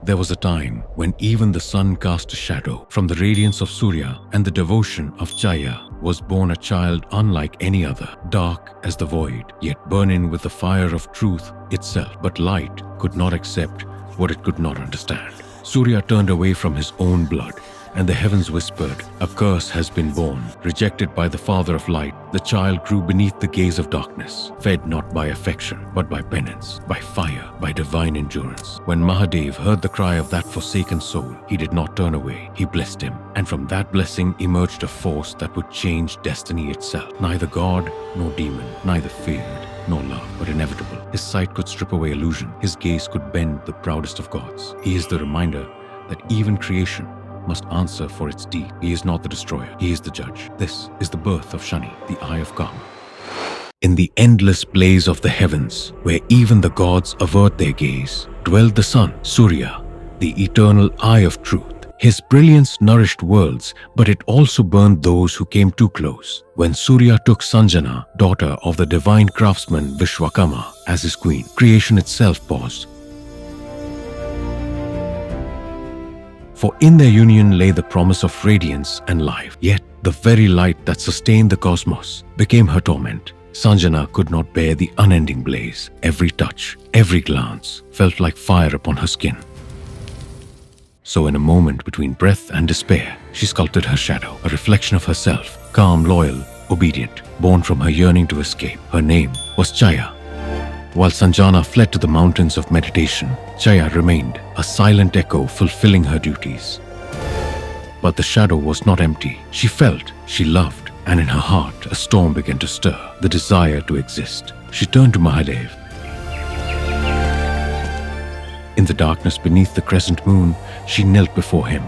There was a time when even the sun cast a shadow. From the radiance of Surya and the devotion of Chaya was born a child unlike any other, dark as the void, yet burning with the fire of truth itself. But light could not accept what it could not understand. Surya turned away from his own blood, and the heavens whispered, "A curse has been born." Rejected by the Father of Light, the child grew beneath the gaze of darkness, fed not by affection, but by penance, by fire, by divine endurance. When Mahadev heard the cry of that forsaken soul, he did not turn away. He blessed him, and from that blessing emerged a force that would change destiny itself. Neither God nor demon, neither feared nor love, but inevitable. His sight could strip away illusion. His gaze could bend the proudest of gods. He is the reminder that even creation must answer for its deed. He is not the destroyer, he is the judge. This is the birth of Shani, the eye of karma. In the endless blaze of the heavens, where even the gods avert their gaze, dwelled the sun, Surya, the eternal eye of truth. His brilliance nourished worlds, but it also burned those who came too close. When Surya took Sanjana, daughter of the divine craftsman Vishwakarma, as his queen, creation itself paused. For in their union lay the promise of radiance and life. Yet the very light that sustained the cosmos became her torment. Sanjana could not bear the unending blaze. Every touch, every glance felt like fire upon her skin. So in a moment between breath and despair, she sculpted her shadow, a reflection of herself, calm, loyal, obedient, born from her yearning to escape. Her name was Chaya. While Sanjana fled to the mountains of meditation, Chaya remained, a silent echo fulfilling her duties. But the shadow was not empty. She felt, she loved, and in her heart a storm began to stir, the desire to exist. She turned to Mahadev. In the darkness beneath the crescent moon, she knelt before him.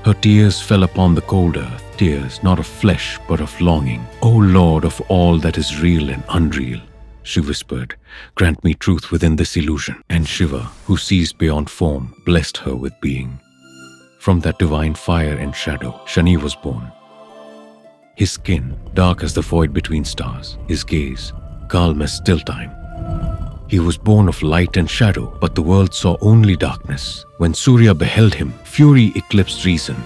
Her tears fell upon the cold earth, tears not of flesh but of longing. "O Lord of all that is real and unreal," she whispered, "grant me truth within this illusion." And Shiva, who sees beyond form, blessed her with being. From that divine fire and shadow, Shani was born. His skin, dark as the void between stars, his gaze, calm as still time. He was born of light and shadow, but the world saw only darkness. When Surya beheld him, fury eclipsed reason.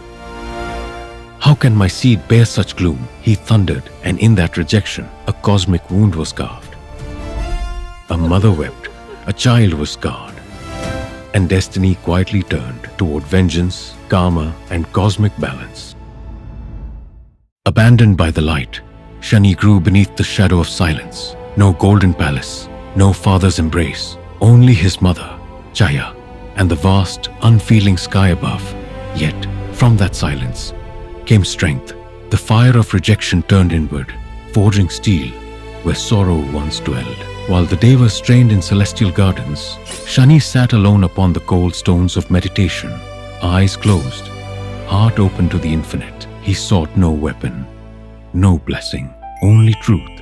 "How can my seed bear such gloom?" he thundered, and in that rejection, a cosmic wound was carved. A mother wept, a child was scarred, and destiny quietly turned toward vengeance, karma, and cosmic balance. Abandoned by the light, Shani grew beneath the shadow of silence. No golden palace, no father's embrace, only his mother, Chaya, and the vast, unfeeling sky above. Yet, from that silence came strength. The fire of rejection turned inward, forging steel where sorrow once dwelled. While the Devas strained in celestial gardens, Shani sat alone upon the cold stones of meditation, eyes closed, heart open to the infinite. He sought no weapon, no blessing, only truth.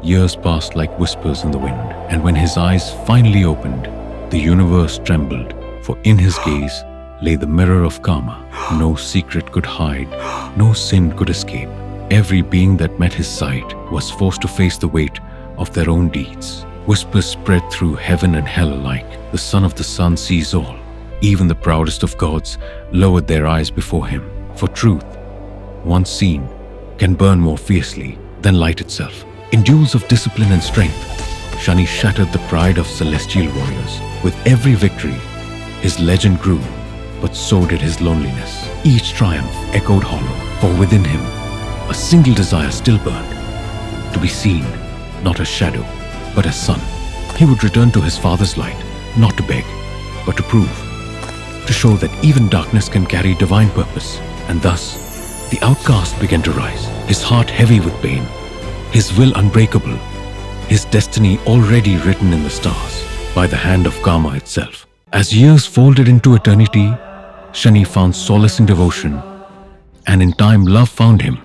Years passed like whispers in the wind, and when his eyes finally opened, the universe trembled, for in his gaze lay the mirror of karma. No secret could hide, no sin could escape. Every being that met his sight was forced to face the weight of their own deeds. Whispers spread through heaven and hell alike. The Son of the Sun sees all. Even the proudest of gods lowered their eyes before him. For truth, once seen, can burn more fiercely than light itself. In duels of discipline and strength, Shani shattered the pride of celestial warriors. With every victory, his legend grew, but so did his loneliness. Each triumph echoed hollow, for within him, a single desire still burned, to be seen, not as shadow, but as sun. He would return to his father's light, not to beg, but to prove, to show that even darkness can carry divine purpose. And thus, the outcast began to rise, his heart heavy with pain, his will unbreakable, his destiny already written in the stars by the hand of karma itself. As years folded into eternity, Shani found solace in devotion, and in time love found him.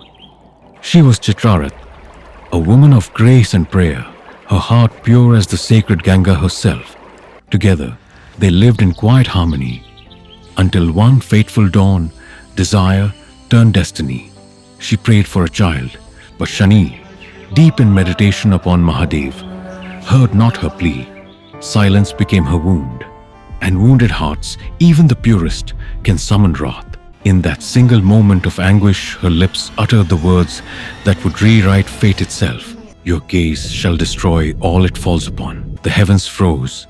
She was Chitrarat, a woman of grace and prayer, her heart pure as the sacred Ganga herself. Together, they lived in quiet harmony, until one fateful dawn, desire turned destiny. She prayed for a child, but Shani, deep in meditation upon Mahadev, heard not her plea. Silence became her wound, and wounded hearts, even the purest, can summon wrath. In that single moment of anguish, her lips uttered the words that would rewrite fate itself. Your gaze shall destroy all it falls upon. The heavens froze.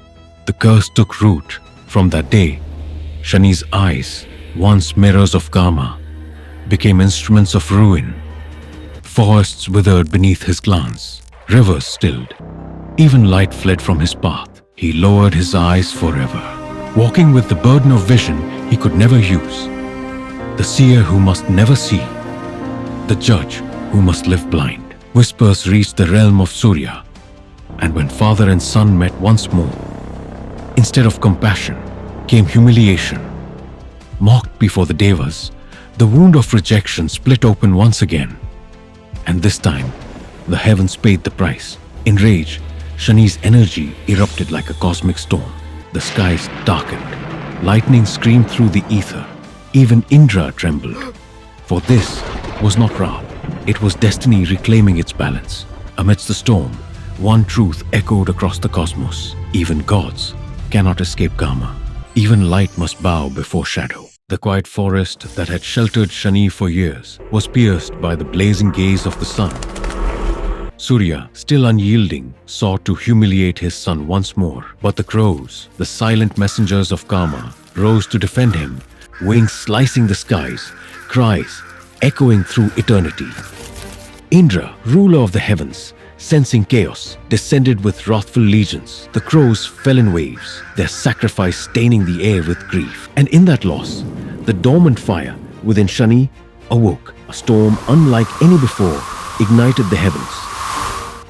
The curse took root. From that day, Shani's eyes, once mirrors of karma, became instruments of ruin. Forests withered beneath his glance. Rivers stilled. Even light fled from his path. He lowered his eyes forever, walking with the burden of vision he could never use. The seer who must never see. The judge who must live blind. Whispers reached the realm of Surya. And when father and son met once more, instead of compassion came humiliation. Mocked before the devas, the wound of rejection split open once again. And this time, the heavens paid the price. In rage, Shani's energy erupted like a cosmic storm. The skies darkened. Lightning screamed through the ether. Even Indra trembled. For this was not wrath. It was destiny reclaiming its balance. Amidst the storm, one truth echoed across the cosmos. Even gods cannot escape karma. Even light must bow before shadow. The quiet forest that had sheltered Shani for years was pierced by the blazing gaze of the sun. Surya, still unyielding, sought to humiliate his son once more. But the crows, the silent messengers of karma, rose to defend him, wings slicing the skies, cries echoing through eternity. Indra, ruler of the heavens, sensing chaos, descended with wrathful legions. The crows fell in waves, their sacrifice staining the air with grief. And in that loss, the dormant fire within Shani awoke. A storm unlike any before ignited the heavens.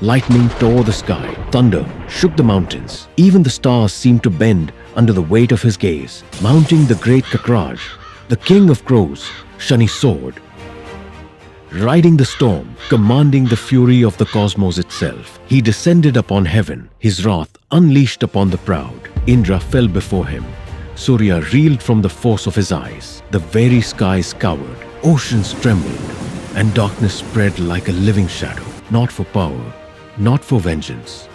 Lightning tore the sky, thunder shook the mountains. Even the stars seemed to bend under the weight of his gaze. Mounting the great Kakraj, the king of crows, Shani soared. Riding the storm, commanding the fury of the cosmos itself, he descended upon heaven, his wrath unleashed upon the proud. Indra fell before him. Surya reeled from the force of his eyes. The very skies cowered, oceans trembled, and darkness spread like a living shadow. Not for power, not for vengeance,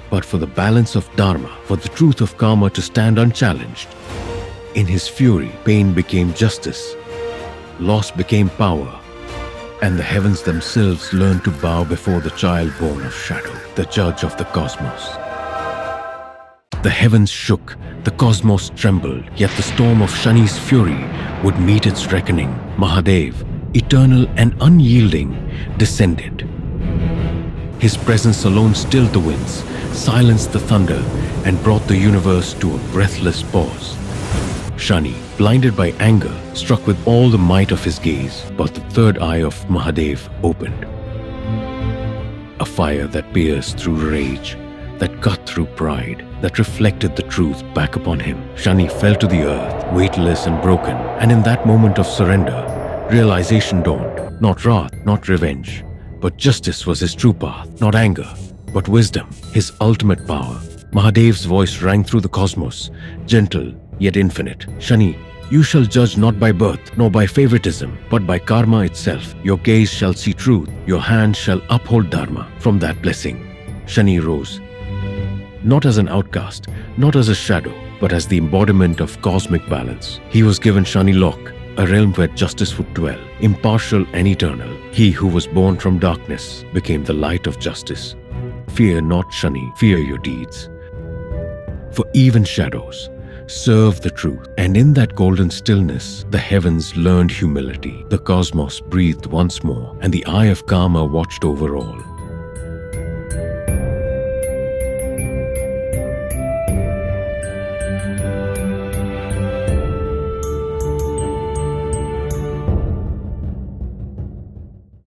but for the balance of dharma, for the truth of karma to stand unchallenged. In his fury, pain became justice, loss became power, and the heavens themselves learned to bow before the child born of shadow, the judge of the cosmos. The heavens shook, the cosmos trembled, yet the storm of Shani's fury would meet its reckoning. Mahadev, eternal and unyielding, descended. His presence alone stilled the winds, silenced the thunder, and brought the universe to a breathless pause. Shani, blinded by anger, struck with all the might of his gaze, but the third eye of Mahadev opened. A fire that pierced through rage, that cut through pride, that reflected the truth back upon him. Shani fell to the earth, weightless and broken, and in that moment of surrender, realization dawned. Not wrath, not revenge, but justice was his true path. Not anger, but wisdom, his ultimate power. Mahadev's voice rang through the cosmos, gentle yet infinite. Shani, you shall judge not by birth, nor by favoritism, but by karma itself. Your gaze shall see truth, your hand shall uphold dharma. From that blessing, Shani rose, not as an outcast, not as a shadow, but as the embodiment of cosmic balance. He was given Shani Lok, a realm where justice would dwell, impartial and eternal. He who was born from darkness became the light of justice. Fear not, Shani, fear your deeds. For even shadows serve the truth. And in that golden stillness, the heavens learned humility. The cosmos breathed once more, and the eye of karma watched over all.